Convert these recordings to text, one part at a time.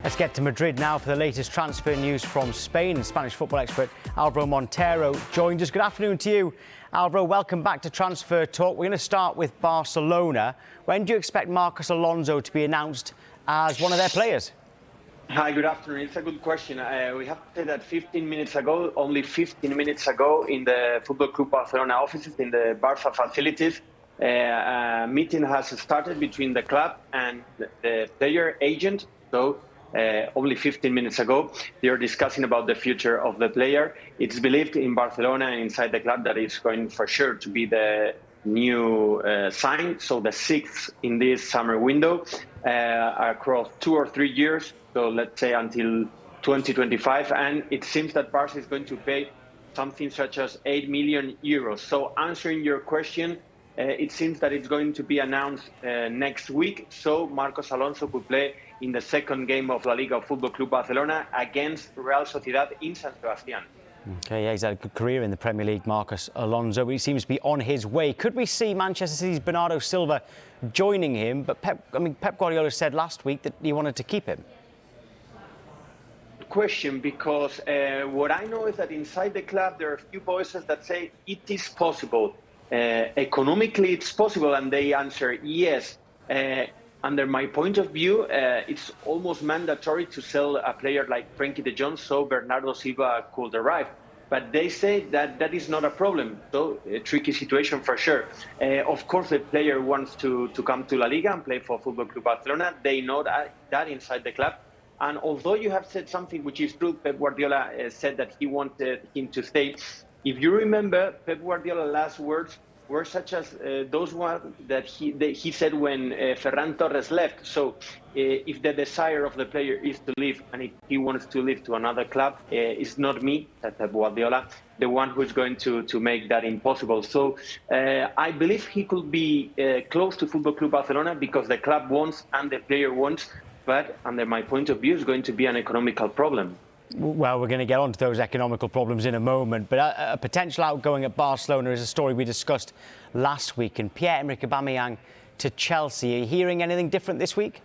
Let's get to Madrid now for the latest transfer news from Spain. Spanish football expert Alvaro Monetro joined us. Good afternoon to you, Alvaro. Welcome back to Transfer Talk. We're going to start with Barcelona. When do you expect Marcos Alonso to be announced as one of their players? Hi, good afternoon. It's a good question. We have to say that 15 minutes ago, only 15 minutes ago, in the Football Club Barcelona offices, in the Barça facilities, a meeting has started between the club and the player agent. So only 15 minutes ago, they are discussing about the future of the player. It's believed in Barcelona and inside the club that it's going for sure to be the new sign, so the sixth in this summer window across 2 or 3 years. So let's say until 2025, and it seems that Barca is going to pay something such as 8 million euros. So answering your question, it seems that it's going to be announced next week. So Marcos Alonso could play in the second game of La Liga of Football Club Barcelona against Real Sociedad in San Sebastián. Okay, yeah, he's had a good career in the Premier League, Marcos Alonso, but he seems to be on his way. Could we see Manchester City's Bernardo Silva joining him? But Pep Guardiola said last week that he wanted to keep him. Question, because what I know is that inside the club there are a few voices that say it is possible. Economically, it's possible, and they answer yes. Under my point of view, it's almost mandatory to sell a player like Frenkie de Jong so Bernardo Silva could arrive. But they say that that is not a problem, so a tricky situation for sure. Of course, the player wants to come to La Liga and play for Football Club Barcelona. They know that inside the club. And although you have said something which is true, Pep Guardiola said that he wanted him to stay. If you remember, Pep Guardiola's last words were such as those ones that he said when Ferran Torres left. So if the desire of the player is to leave, and if he wants to leave to another club, it's not me, Pep Guardiola, the one who's going to make that impossible. So I believe he could be close to Football Club Barcelona because the club wants and the player wants. But under my point of view, it's going to be an economical problem. Well, we're going to get on to those economical problems in a moment, but a potential outgoing at Barcelona is a story we discussed last week. And Pierre-Emerick Aubameyang to Chelsea. Are you hearing anything different this week?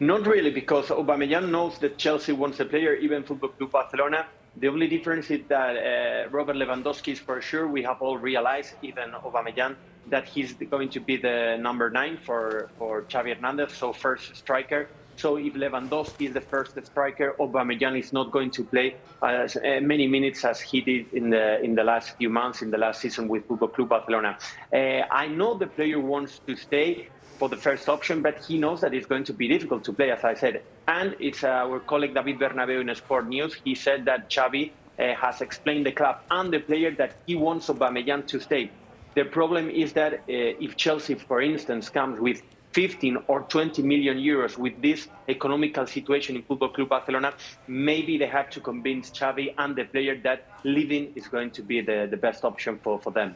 Not really, because Aubameyang knows that Chelsea wants a player, even Football Club Barcelona. The only difference is that Robert Lewandowski is for sure. We have all realized, even Aubameyang, that he's going to be the number 9 for Xavi Hernandez, so first striker. So if Lewandowski is the first striker, Aubameyang is not going to play as many minutes as he did in the last few months, in the last season with Football Club Barcelona. I know the player wants to stay for the first option, but he knows that it's going to be difficult to play, as I said. And it's our colleague David Bernabeu in Sport News. He said that Xavi has explained the club and the player that he wants Aubameyang to stay. The problem is that if Chelsea, for instance, comes with 15 or 20 million euros with this economical situation in Football Club Barcelona, maybe they have to convince Xavi and the player that leaving is going to be the best option for them.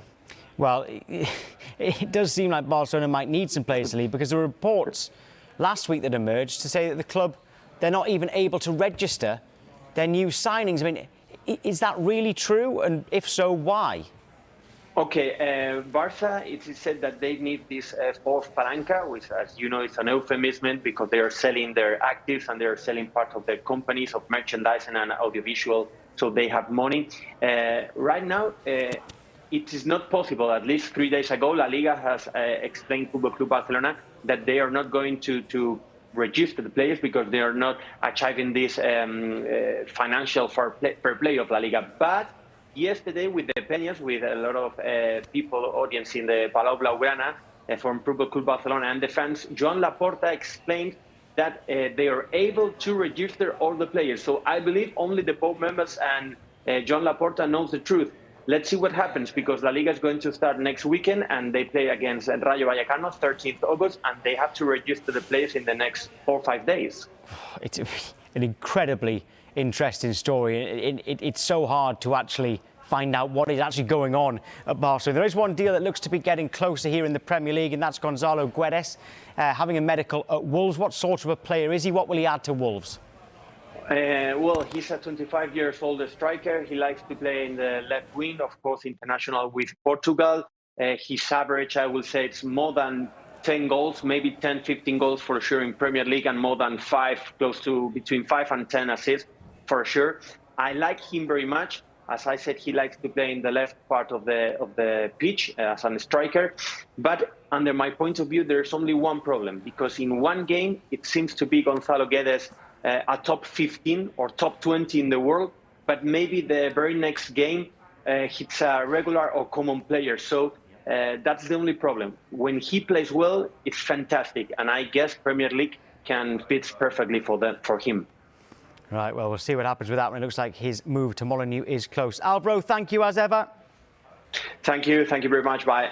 Well, it does seem like Barcelona might need some players to leave, because there were reports last week that emerged to say that the club, they're not even able to register their new signings. I mean, is that really true? And if so, why? Okay, Barca, it is said that they need this fourth palanca, which, as you know, is an euphemism because they are selling their actives and they are selling part of their companies of merchandising and audiovisual, so they have money. Right now, it is not possible. At least 3 days ago, La Liga has explained Football Club Barcelona that they are not going to register the players because they are not achieving this financial fair play of La Liga. But yesterday, with the opinions, with a lot of people, audience in the Palau Blaugrana from Football Club Barcelona and the fans, Joan Laporta explained that they are able to register all the players. So I believe only the board members and Joan Laporta knows the truth. Let's see what happens, because La Liga is going to start next weekend and they play against Rayo Vallecano 13th August, and they have to register the players in the next 4 or 5 days. It's an incredibly interesting story. It's so hard to actually find out what is actually going on at Barcelona. There is one deal that looks to be getting closer here in the Premier League, and that's Goncalo Guedes having a medical at Wolves. What sort of a player is he? What will he add to Wolves? Well, he's a 25 years old striker. He likes to play in the left wing, of course, international with Portugal. His average, I will say, it's more than 10 goals, maybe 10, 15 goals for sure in Premier League, and more than 5, close to between 5 and 10 assists for sure. I like him very much. As I said, he likes to play in the left part of the pitch as a striker. But under my point of view, there's only one problem, because in one game, it seems to be Goncalo Guedes a top 15 or top 20 in the world, but maybe the very next game, he's a regular or common player. So that's the only problem. When he plays well, it's fantastic. And I guess Premier League can fit perfectly for him. Right, well, we'll see what happens with that one. It looks like his move to Molineux is close. Alvaro, thank you as ever. Thank you very much. Bye.